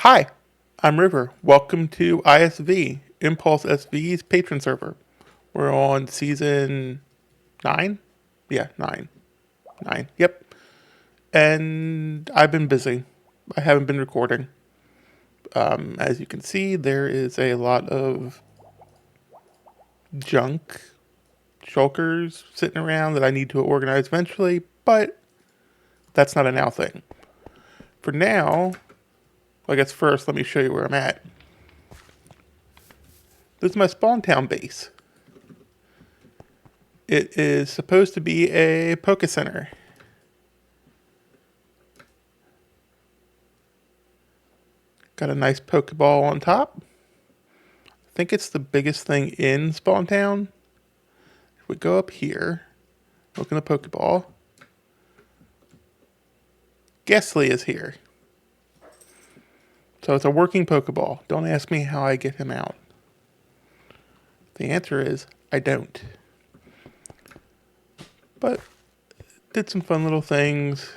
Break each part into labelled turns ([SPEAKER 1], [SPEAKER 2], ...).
[SPEAKER 1] Hi, I'm River. Welcome to iSV, Impulse SV's patron server. We're on season 9? Yeah, 9. 9, yep. And I've been busy. I haven't been recording. As you can see, there is a lot of junk, shulkers sitting around that I need to organize eventually, but that's not a now thing. For now, I guess first let me show you where I'm at. This is my spawn town base. It is supposed to be a Poke Center. Got a nice Pokeball on top. I think it's the biggest thing in Spawn Town. If we go up here, look in the Pokeball. Ghastly is here. So it's a working Pokeball. Don't ask me how I get him out. The answer is, I don't. But did some fun little things.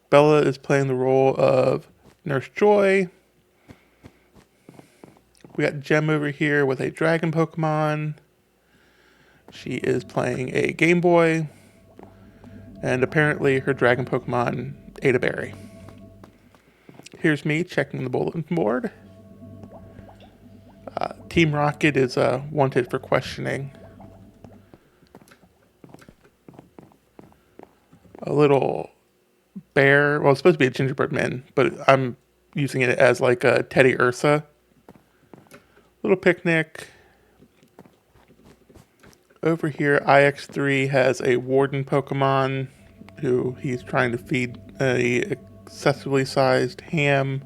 [SPEAKER 1] Bella is playing the role of Nurse Joy. We got Gem over here with a Dragon Pokemon. She is playing a Game Boy. And apparently her Dragon Pokemon ate a berry. Here's me checking the bulletin board. Team Rocket is wanted for questioning. A little bear. Well, it's supposed to be a gingerbread man, but I'm using it as like a Teddy Ursa. Little picnic. Over here, IX3 has a Warden Pokemon who he's trying to feed a excessively sized ham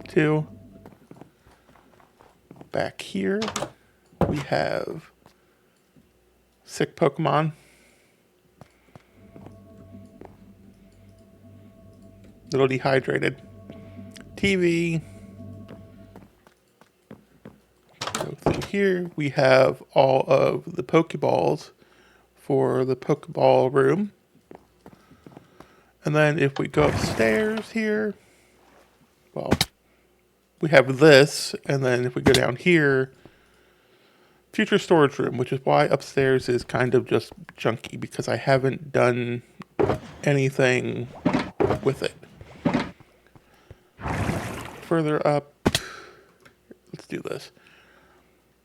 [SPEAKER 1] to. Back here, we have sick Pokemon. Little dehydrated. TV. Go through here, we have all of the Pokeballs for the Pokeball room. And then if we go upstairs here, well, we have this. And then if we go down here, future storage room, which is why upstairs is kind of just junky because I haven't done anything with it. Further up, let's do this.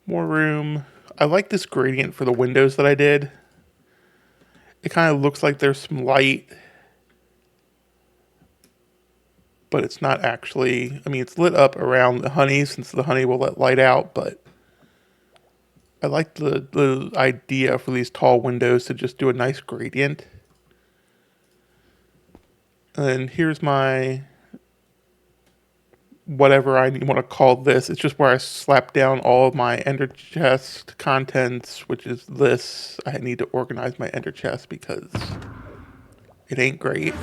[SPEAKER 1] More room. I like this gradient for the windows that I did. It kind of looks like there's some light, but it's not actually. I mean, it's lit up around the honey since the honey will let light out, but I like the idea for these tall windows to just do a nice gradient. And then here's my whatever I want to call this. It's just where I slap down all of my ender chest contents, which is this. I need to organize my ender chest because it ain't great.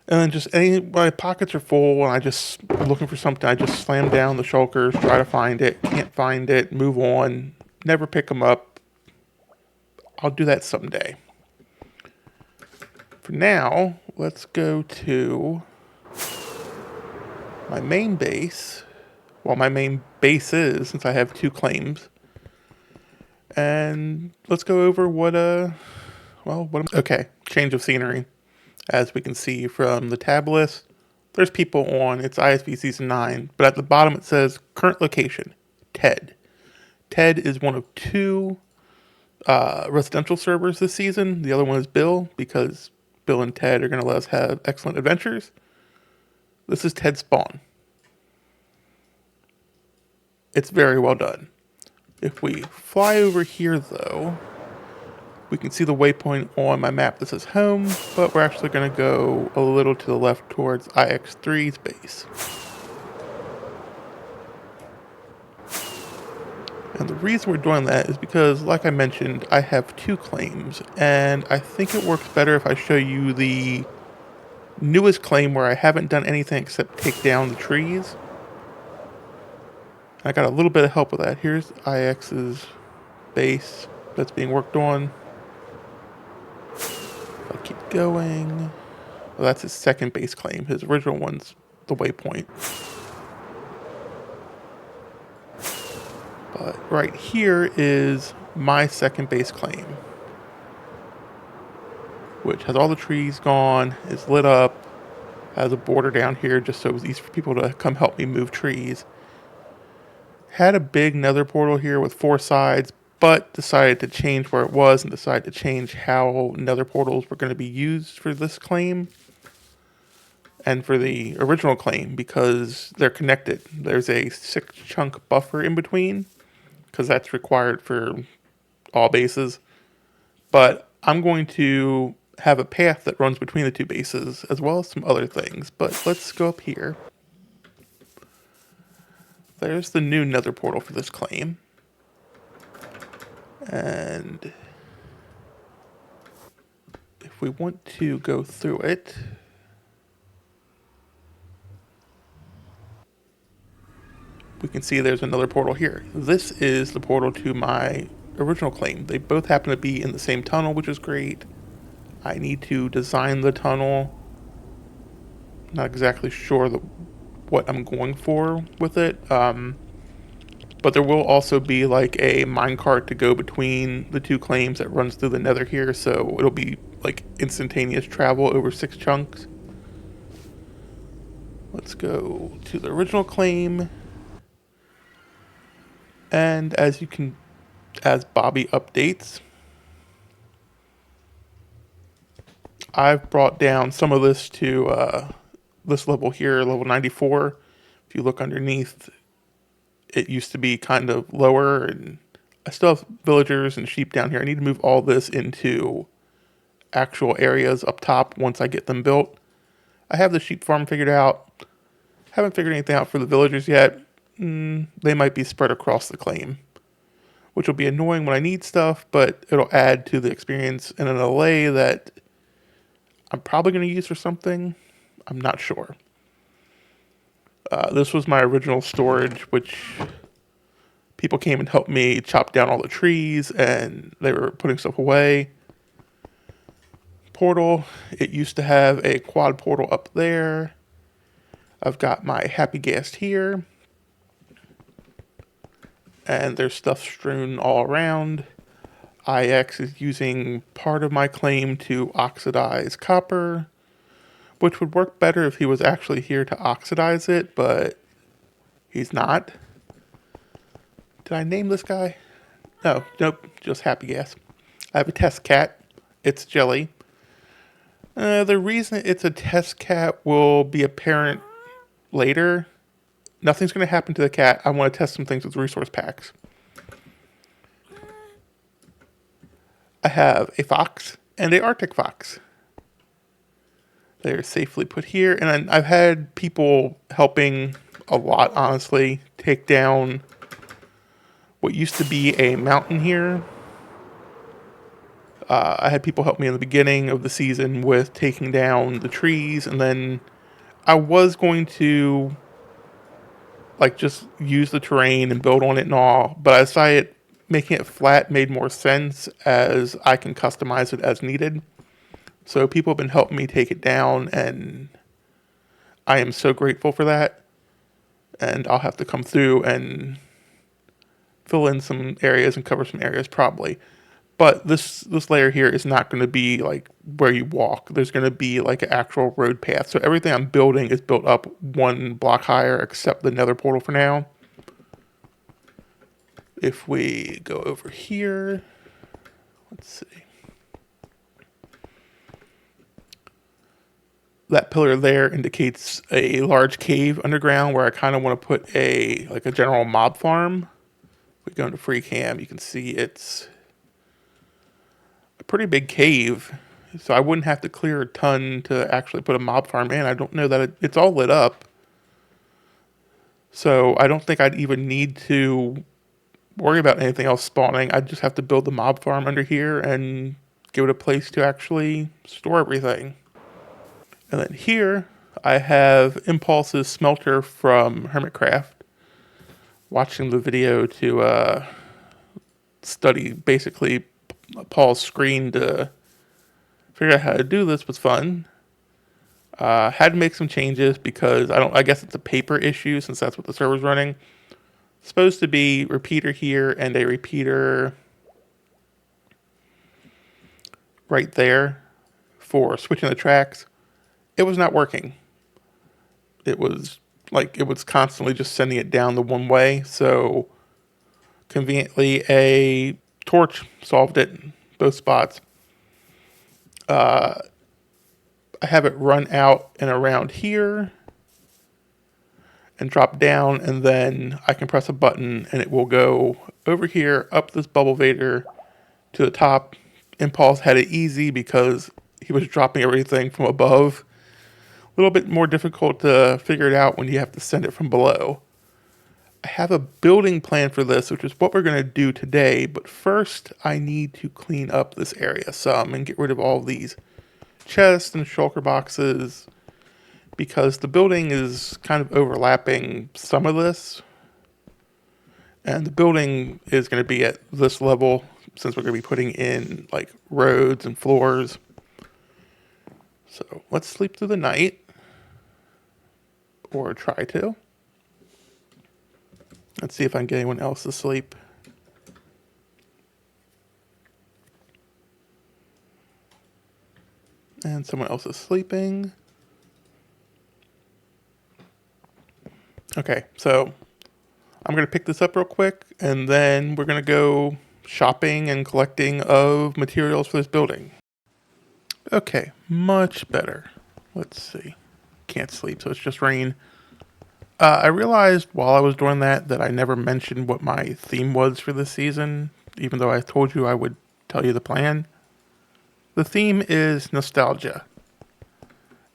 [SPEAKER 1] And then just my pockets are full and I just looking for something. I just slam down the shulkers, try to find it, can't find it, move on, never pick them up. I'll do that someday. For now, let's go to my main base. Well, my main base is, since I have 2 claims. And let's go over okay, change of scenery. As we can see from the tab list, there's people on, it's ISV Season 9, but at the bottom it says, current location, Ted. Ted is one of 2 residential servers this season. The other one is Bill, because Bill and Ted are going to let us have excellent adventures. This is Ted's spawn. It's very well done. If we fly over here, though, we can see the waypoint on my map that says home, but we're actually going to go a little to the left towards IX3's base. And the reason we're doing that is because, like I mentioned, I have 2 claims, and I think it works better if I show you the newest claim where I haven't done anything except take down the trees. I got a little bit of help with that. Here's IX's base that's being worked on. If I keep going, well, that's his second base claim. His original one's the waypoint. But right here is my second base claim, which has all the trees gone, is lit up, has a border down here just so it was easy for people to come help me move trees. Had a big nether portal here with 4 sides, but decided to change where it was and decided to change how nether portals were going to be used for this claim and for the original claim because they're connected. There's a 6-chunk buffer in between because that's required for all bases. But I'm going to have a path that runs between the 2 bases as well as some other things. But let's go up here. There's the new nether portal for this claim. And if we want to go through it, we can see there's another portal here. This is the portal to my original claim. They both happen to be in the same tunnel, which is great. I need to design the tunnel. Not exactly sure what I'm going for with it. But there will also be like a minecart to go between the 2 claims that runs through the nether here. So it'll be like instantaneous travel over 6 chunks. Let's go to the original claim. And as Bobby updates, I've brought down some of this to this level here, level 94. If you look underneath, it used to be kind of lower, and I still have villagers and sheep down here. I need to move all this into actual areas up top once I get them built. I have the sheep farm figured out. Haven't figured anything out for the villagers yet. They might be spread across the claim, which will be annoying when I need stuff, but it'll add to the experience in an allay that I'm probably going to use for something. I'm not sure. This was my original storage, which people came and helped me chop down all the trees, and they were putting stuff away. Portal, it used to have a quad portal up there. I've got my happy gas here. And there's stuff strewn all around. IX is using part of my claim to oxidize copper, which would work better if he was actually here to oxidize it, but he's not. Did I name this guy? No, nope, just happy gas. I have a test cat. It's Jelly. The reason it's a test cat will be apparent later. Nothing's going to happen to the cat. I want to test some things with resource packs. I have a fox and a Arctic fox. They're safely put here. And I've had people helping a lot, honestly, take down what used to be a mountain here. I had people help me in the beginning of the season with taking down the trees. And then I was going to like just use the terrain and build on it and all, but I decided making it flat made more sense as I can customize it as needed. So people have been helping me take it down, and I am so grateful for that. And I'll have to come through and fill in some areas and cover some areas probably. But this layer here is not going to be like where you walk. There's going to be like an actual road path. So everything I'm building is built up 1 block higher except the nether portal for now. If we go over here, let's see. That pillar there indicates a large cave underground where I kind of want to put a general mob farm. If we go into free cam, you can see it's a pretty big cave, so I wouldn't have to clear a ton to actually put a mob farm in. I don't know that it's all lit up, so I don't think I'd even need to worry about anything else spawning. I'd just have to build the mob farm under here and give it a place to actually store everything. And then here I have Impulse's Smelter from Hermitcraft, watching the video to study basically Paul's screen to figure out how to do this was fun. Had to make some changes because I guess it's a paper issue since that's what the server's running. Supposed to be repeater here and a repeater right there for switching the tracks. It was not working. It was constantly just sending it down the one way. So conveniently, a torch solved it, both spots. I have it run out and around here and drop down, and then I can press a button and it will go over here, up this bubble vader to the top. Impulse had it easy because he was dropping everything from above. A little bit more difficult to figure it out when you have to send it from below. I have a building plan for this, which is what we're going to do today, but first I need to clean up this area some and get rid of all of these chests and shulker boxes because the building is kind of overlapping some of this, and the building is going to be at this level since we're going to be putting in like roads and floors. So let's sleep through the night, or try to. Let's see if I can get anyone else to sleep. And someone else is sleeping. Okay, so I'm going to pick this up real quick, and then we're going to go shopping and collecting of materials for this building. Okay, much better. Let's see. Can't sleep, so it's just rain. I realized while I was doing that I never mentioned what my theme was for this season, even though I told you I would tell you the plan. The theme is nostalgia.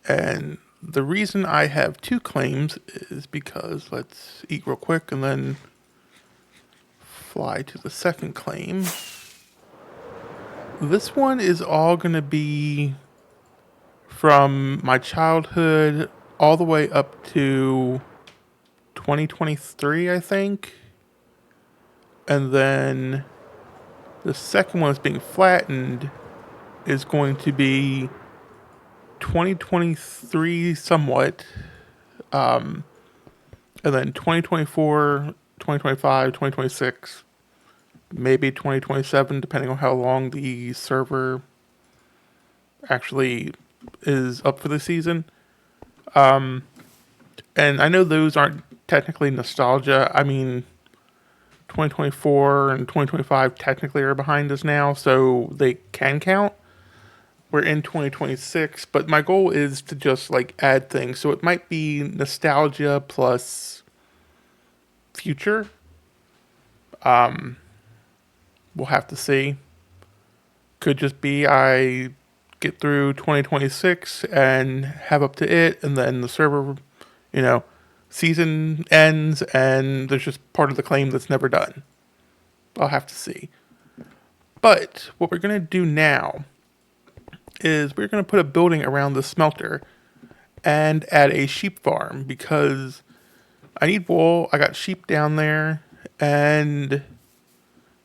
[SPEAKER 1] And the reason I have two claims is because, let's eat real quick and then fly to the second claim. This one is all going to be from my childhood all the way up to 2023, I think. And then the second one is being flattened is going to be 2023 somewhat. And then 2024, 2025, 2026, maybe 2027, depending on how long the server actually is up for the season. And I know those aren't technically nostalgia. I mean, 2024 and 2025 technically are behind us now, so they can count. We're in 2026, but my goal is to just like add things. So it might be nostalgia plus future. We'll have to see. Could just be I get through 2026 and have up to it, and then the server, season ends and there's just part of the claim that's never done. I'll have to see. But what we're going to do now is we're going to put a building around the smelter and add a sheep farm because I need wool. I got sheep down there, and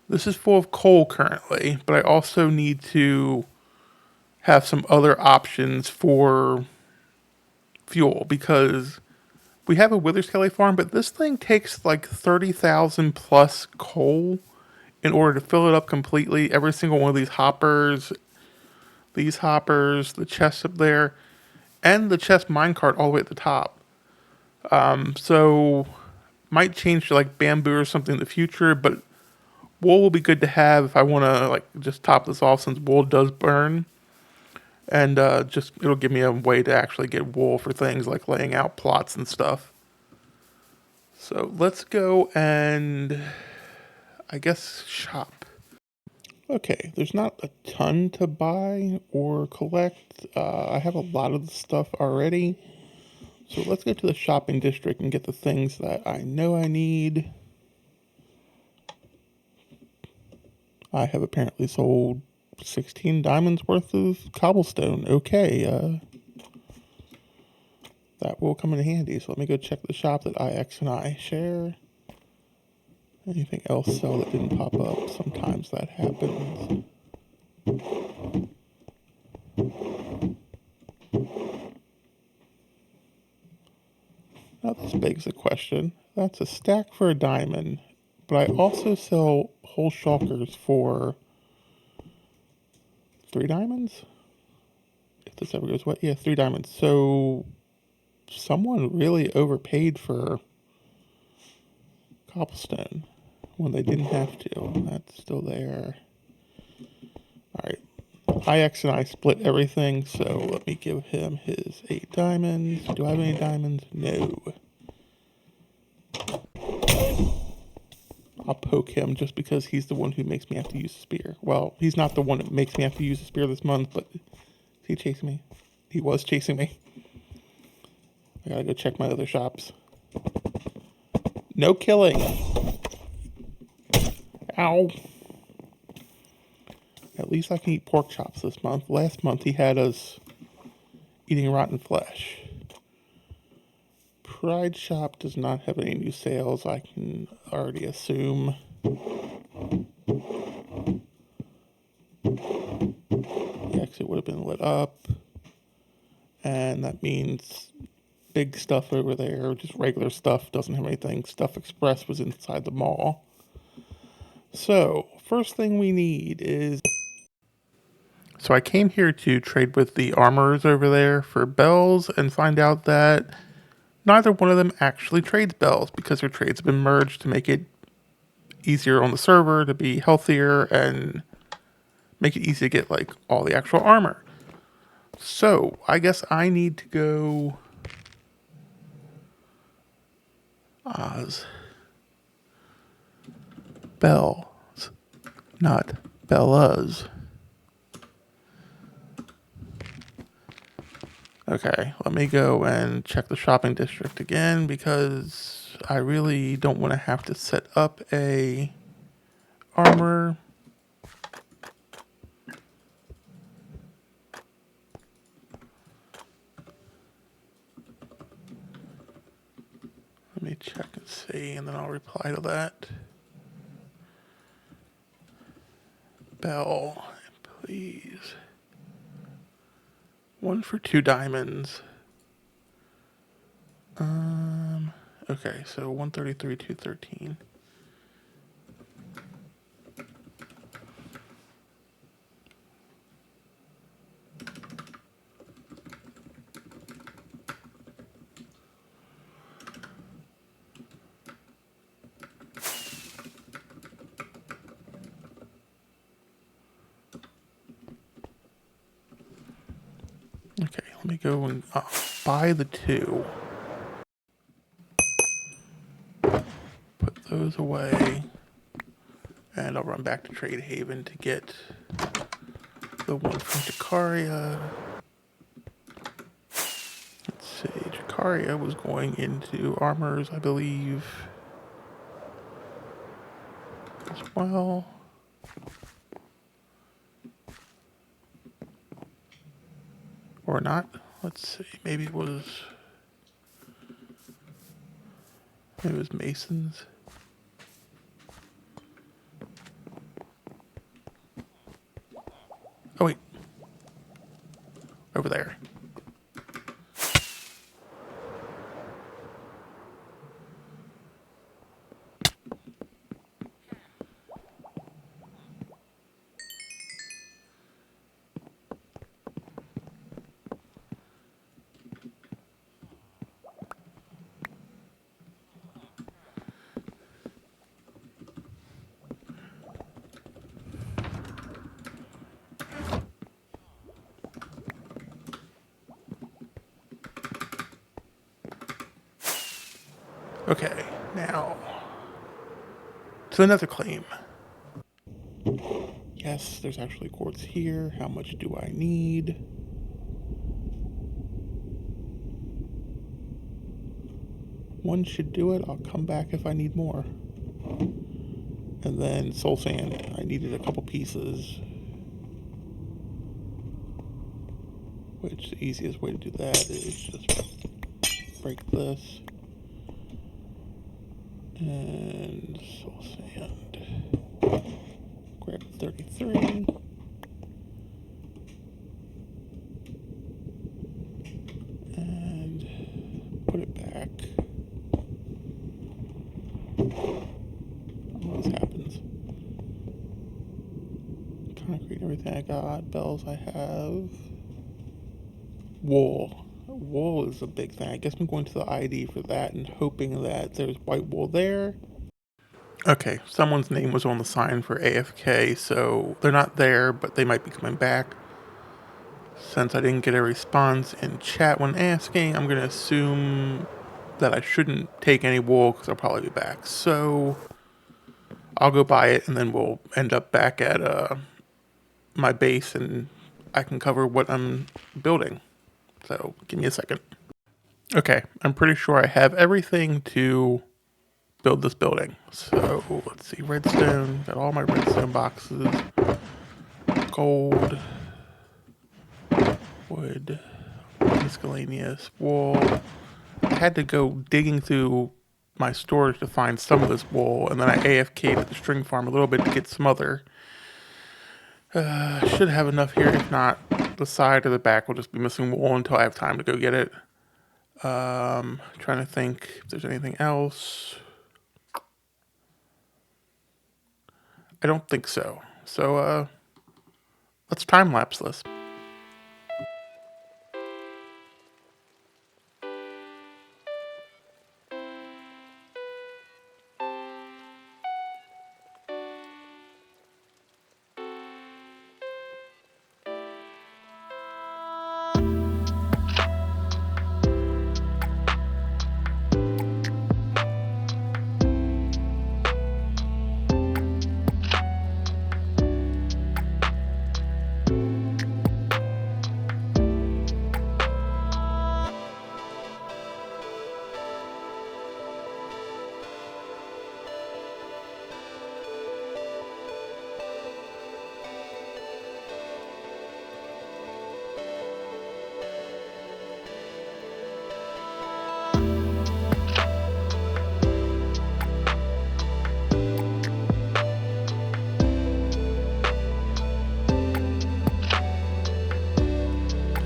[SPEAKER 1] this is full of coal currently, but I also need to have some other options for fuel because we have a wither skelly farm, but this thing takes like 30,000 plus coal in order to fill it up completely. Every single one of these hoppers, the chests up there, and the chest minecart all the way at the top. So might change to like bamboo or something in the future, but wool will be good to have if I want to like just top this off since wool does burn. And it'll give me a way to actually get wool for things like laying out plots and stuff. So let's go and I guess shop. Okay, there's not a ton to buy or collect. I have a lot of the stuff already. So let's go to the shopping district and get the things that I know I need. I have apparently sold 16 diamonds worth of cobblestone. Okay, that will come in handy. So let me go check the shop that IX and I share. Anything else sell that didn't pop up? Sometimes that happens. Now this begs the question. That's a stack for a diamond, but I also sell whole shulkers for 3 diamonds? If this ever goes away. Yeah, 3 diamonds. So someone really overpaid for cobblestone when they didn't have to. That's still there. Alright. IX and I split everything, so let me give him his 8 diamonds. Do I have any diamonds? No. I'll poke him just because he's the one who makes me have to use a spear. Well, he's not the one that makes me have to use a spear this month, but is he chasing me? He was chasing me. I gotta go check my other shops. No killing. Ow. At least I can eat pork chops this month. Last month he had us eating rotten flesh. Pride Shop does not have any new sales, I can already assume. The exit would have been lit up. And that means big stuff over there, just regular stuff, doesn't have anything. Stuff Express was inside the mall. So, first thing we need is... So I came here to trade with the armorers over there for bells and find out that neither one of them actually trades bells because their trades have been merged to make it easier on the server, to be healthier, and make it easy to get like all the actual armor. So I guess I need to go Oz. Bells, not Bellas. Okay, let me go and check the shopping district again because I really don't want to have to set up a armor. Let me check and see, and then I'll reply to that. Bell, please. 1 for 2 diamonds. Okay, so 133, 213. Okay, let me go and buy the 2. Put those away. And I'll run back to Trade Haven to get the one from Jacaria. Let's see, Jacaria was going into armors, I believe, as well. Or not. Let's see, maybe it was Mason's. Oh wait, over there. Okay, now to another claim. Yes, there's actually quartz here. How much do I need? 1 should do it. I'll come back if I need more. And then soul sand. I needed a couple pieces. Which the easiest way to do that is just break this. And soul sand. Grab 33. And put it back. What happens? Concrete, everything I got. Bells I have. Wool. Wool is a big thing. I guess I'm going to the ID for that and hoping that there's white wool there. Okay, someone's name was on the sign for AFK, so they're not there, but they might be coming back. Since I didn't get a response in chat when asking, I'm going to assume that I shouldn't take any wool because I'll probably be back. So I'll go buy it and then we'll end up back at my base and I can cover what I'm building. So give me a second. Okay, I'm pretty sure I have everything to build this building. So let's see, redstone, got all my redstone boxes, gold, wood, miscellaneous, wool. I had to go digging through my storage to find some of this wool, and then I AFK'd at the string farm a little bit to get some other. Should have enough here. If not, the side or the back will just be missing wool until I have time to go get it. Trying to think if there's anything else. I don't think so. So, let's time lapse this.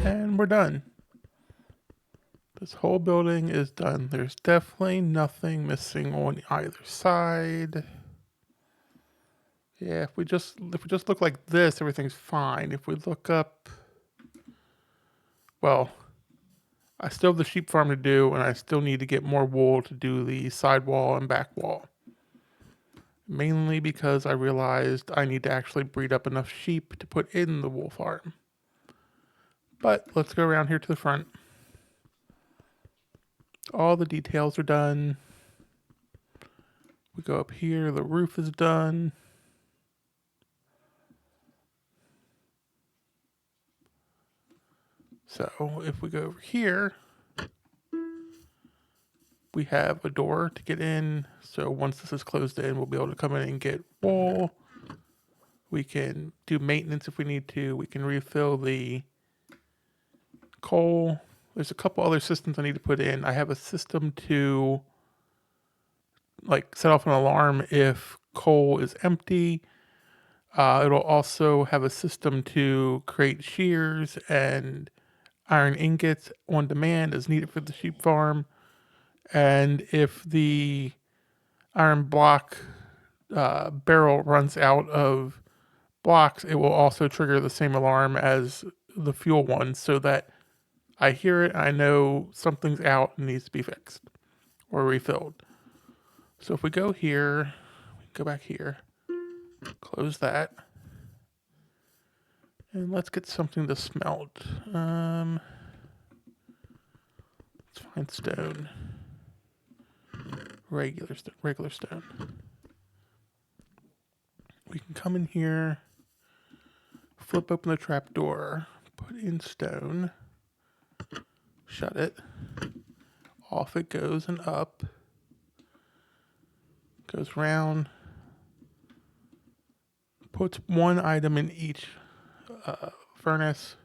[SPEAKER 1] And we're done. This whole building is done. There's definitely nothing missing on either side. Yeah, if we just look like this, everything's fine. If we look up, well, I still have the sheep farm to do, and I still need to get more wool to do the side wall and back wall. Mainly because I realized I need to actually breed up enough sheep to put in the wool farm. But let's go around here to the front. All the details are done. We go up here, the roof is done. So if we go over here, we have a door to get in. So once this is closed in, we'll be able to come in and get wool. We can do maintenance if we need to. We can refill the coal. There's a couple other systems I need to put in. I have a system to like set off an alarm if coal is empty. It'll also have a system to create shears and iron ingots on demand as needed for the sheep farm. And if the iron block barrel runs out of blocks, it will also trigger the same alarm as the fuel one so that I hear it, I know something's out and needs to be fixed or refilled. So if we go here, we go back here, close that, and let's get something to smelt. Let's find stone. Regular stone. We can come in here, flip open the trap door, put in stone, shut it, off it goes and up, goes round, puts one item in each furnace.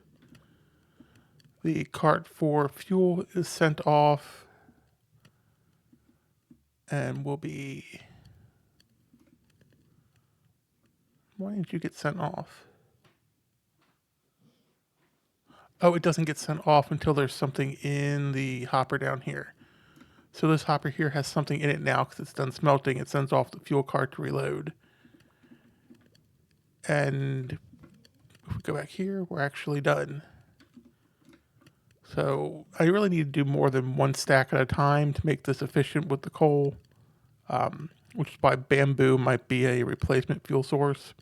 [SPEAKER 1] The cart for fuel is sent off and will be... Why didn't you get sent off? Oh, it doesn't get sent off until there's something in the hopper down here. So this hopper here has something in it now because it's done smelting. It sends off the fuel card to reload. And if we go back here, we're actually done. So I really need to do more than one stack at a time to make this efficient with the coal, which is why bamboo might be a replacement fuel source.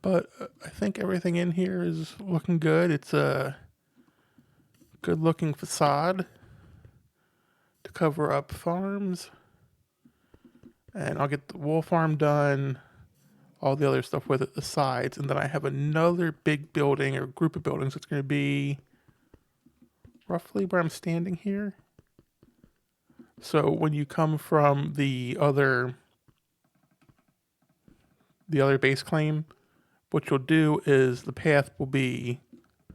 [SPEAKER 1] But I think everything in here is looking good. It's a good looking facade to cover up farms. And I'll get the wool farm done, all the other stuff with it, the sides, and then I have another big building or group of buildings. It's going to be roughly where I'm standing here. So when you come from the other base claim, what you'll do is the path will be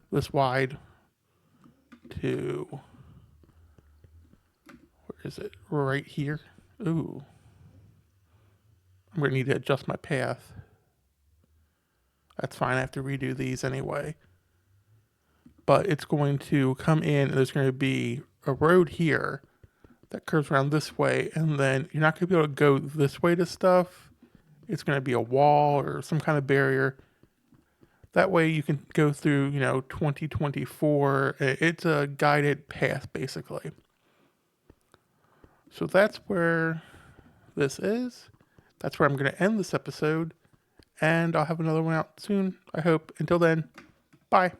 [SPEAKER 1] this wide to, where is it? Right here. Ooh. I'm going to need to adjust my path. That's fine. I have to redo these anyway. But it's going to come in and there's going to be a road here that curves around this way. And then you're not going to be able to go this way to stuff. It's going to be a wall or some kind of barrier. That way you can go through, 2024. It's a guided path, basically. So that's where this is. That's where I'm going to end this episode. And I'll have another one out soon, I hope. Until then, bye.